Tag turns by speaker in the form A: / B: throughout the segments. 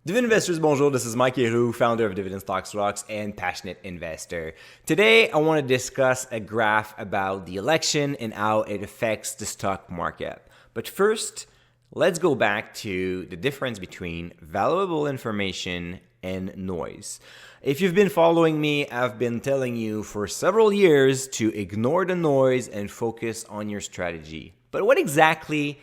A: Dividend investors, bonjour. This is Mike Héroux, founder of Dividend Stocks Rocks and passionate investor. Today, I want to discuss a graph about the election and how it affects the stock market. But first, let's go back to the difference between valuable information and noise. If you've been following me, I've been telling you for several years to ignore the noise and focus on your strategy. But what exactly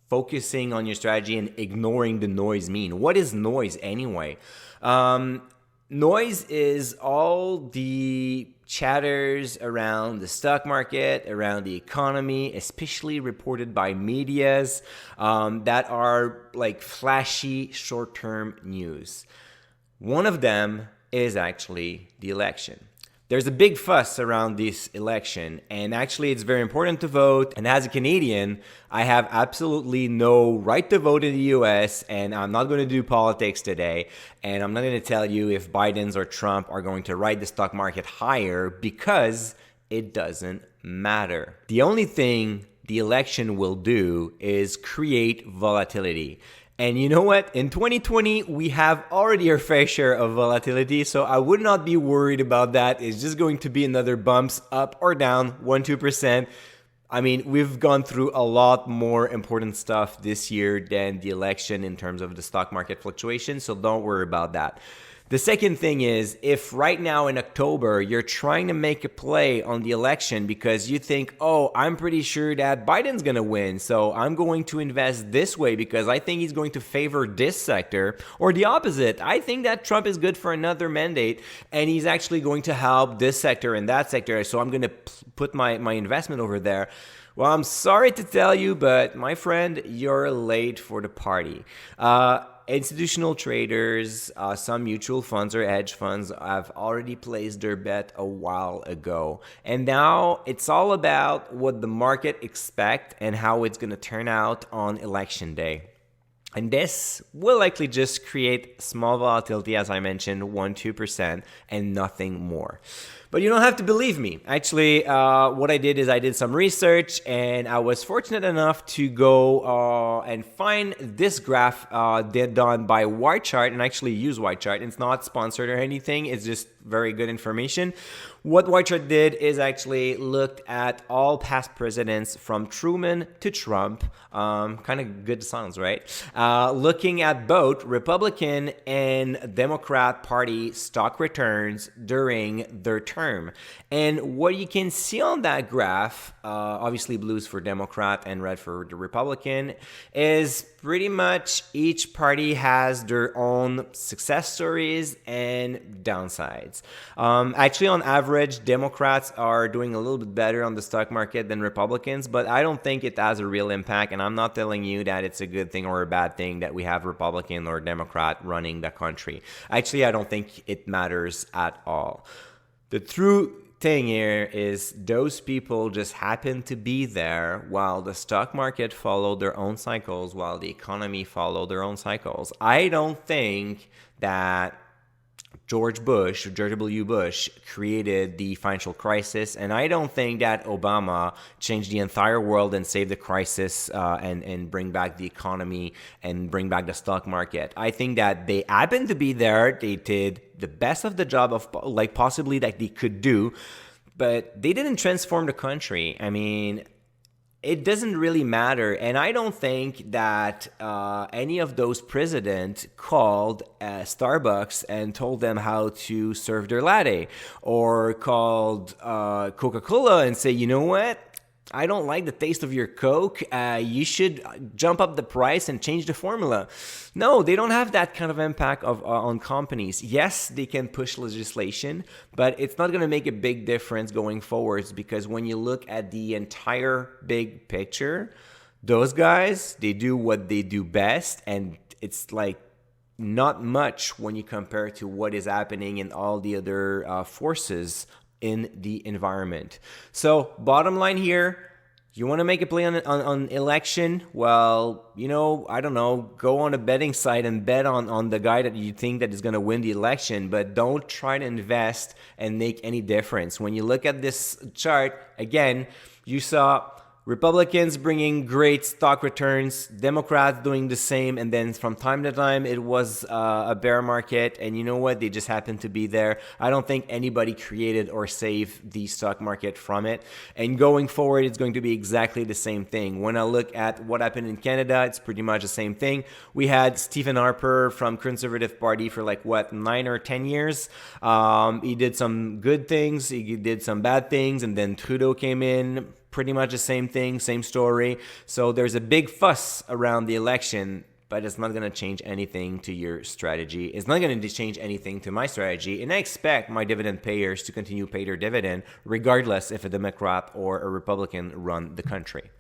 A: focusing on your strategy and ignoring the noise mean? What is noise anyway? Noise is all the chatters around the stock market, around the economy, especially reported by medias that are like flashy short-term news. One of them is actually the election. There's a big fuss around this election, and actually it's very important to vote. And as a Canadian, I have absolutely no right to vote in the US, and I'm not going to do politics today. And I'm not going to tell you if Biden's or Trump are going to ride the stock market higher because it doesn't matter. The only thing the election will do is create volatility. And you know what? In 2020, we have already our fair share of volatility, so I would not be worried about that. It's just going to be another bumps up or down, 1-2%. I mean, we've gone through a lot more important stuff this year than the election in terms of the stock market fluctuation, so don't worry about that. The second thing is, if right now in October, you're trying to make a play on the election because you think, oh, I'm pretty sure that Biden's going to win, so I'm going to invest this way because I think he's going to favor this sector, or the opposite, I think that Trump is good for another mandate and he's actually going to help this sector and that sector, so I'm going to put my investment over there. Well, I'm sorry to tell you, but my friend, you're late for the party. Institutional traders, some mutual funds or hedge funds have already placed their bet a while ago. And now it's all about what the market expects and how it's going to turn out on election day. And this will likely just create small volatility, as I mentioned, 1-2%, and nothing more. But you don't have to believe me. Actually, what I did is I did some research, and I was fortunate enough to go and find this graph done by Whitechart, and actually use Whitechart. It's not sponsored or anything. It's just very good information. What Whitechart did is actually looked at all past presidents from Truman to Trump. Kind of good sounds, right? Looking at both Republican and Democrat Party stock returns during their term. And what you can see on that graph, obviously blues for Democrat and red for the Republican, is pretty much each party has their own success stories and downsides. Actually, on average, Democrats are doing a little bit better on the stock market than Republicans, but I don't think it has a real impact, and I'm not telling you that it's a good thing or a bad thing that we have Republican or Democrat running the country. Actually, I don't think it matters at all. The true thing here is those people just happen to be there while the stock market followed their own cycles, while the economy followed their own cycles. I don't think that George W. Bush created the financial crisis, and I don't think that Obama changed the entire world and saved the crisis and bring back the economy and bring back the stock market. I think that they happened to be there. They did the best of the job of possibly that they could do, but they didn't transform the country. I mean, it doesn't really matter, and I don't think that any of those presidents called Starbucks and told them how to serve their latte, or called Coca-Cola and say, you know what? I don't like the taste of your Coke. You should jump up the price and change the formula. No, they don't have that kind of impact on companies. Yes, they can push legislation, but it's not going to make a big difference going forwards, because when you look at the entire big picture, those guys, they do what they do best, and it's like not much when you compare to what is happening in all the other forces in the environment. So bottom line here, you want to make a play on election? Well, I don't know, go on a betting site and bet on the guy that you think that is going to win the election, but don't try to invest and make any difference. When you look at this chart, again, you saw Republicans bringing great stock returns, Democrats doing the same, and then from time to time it was a bear market, and you know what? They just happened to be there. I don't think anybody created or saved the stock market from it. And going forward, it's going to be exactly the same thing. When I look at what happened in Canada, it's pretty much the same thing. We had Stephen Harper from Conservative Party for 9 or 10 years. He did some good things, he did some bad things, and then Trudeau came in. Pretty much the same thing, same story. So there's a big fuss around the election, but it's not going to change anything to your strategy. It's not going to change anything to my strategy. And I expect my dividend payers to continue pay their dividend, regardless if a Democrat or a Republican run the country.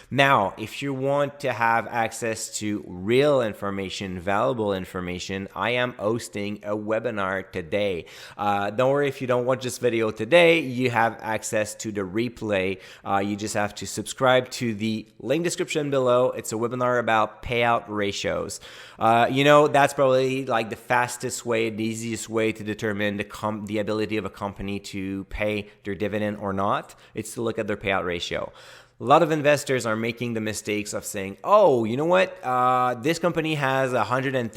A: Now, if you want to have access to real information, valuable information, I am hosting a webinar today. Don't worry if you don't watch this video today, you have access to the replay. You just have to subscribe to the link description below. It's a webinar about payout ratios. That's probably the fastest way, the easiest way to determine the ability of a company to pay their dividend or not. It's to look at their payout ratio. A lot of investors are making the mistakes of saying, oh, you know what? This company has a 110%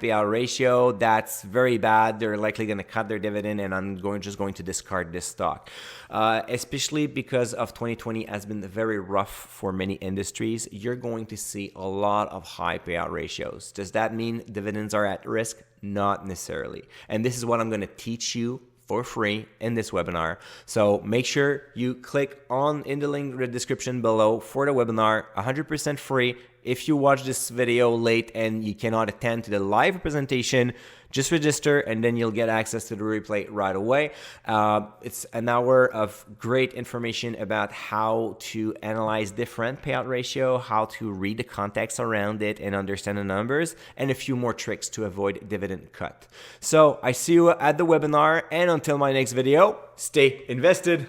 A: payout ratio. That's very bad. They're likely going to cut their dividend, and I'm just going to discard this stock. Especially because of 2020 has been very rough for many industries. You're going to see a lot of high payout ratios. Does that mean dividends are at risk? Not necessarily. And this is what I'm going to teach you for free in this webinar. So make sure you click in the link in the description below for the webinar, 100% free. If you watch this video late and you cannot attend to the live presentation, just register and then you'll get access to the replay right away. It's an hour of great information about how to analyze different payout ratio, how to read the context around it and understand the numbers, and a few more tricks to avoid dividend cut. So I see you at the webinar, and until my next video, stay invested.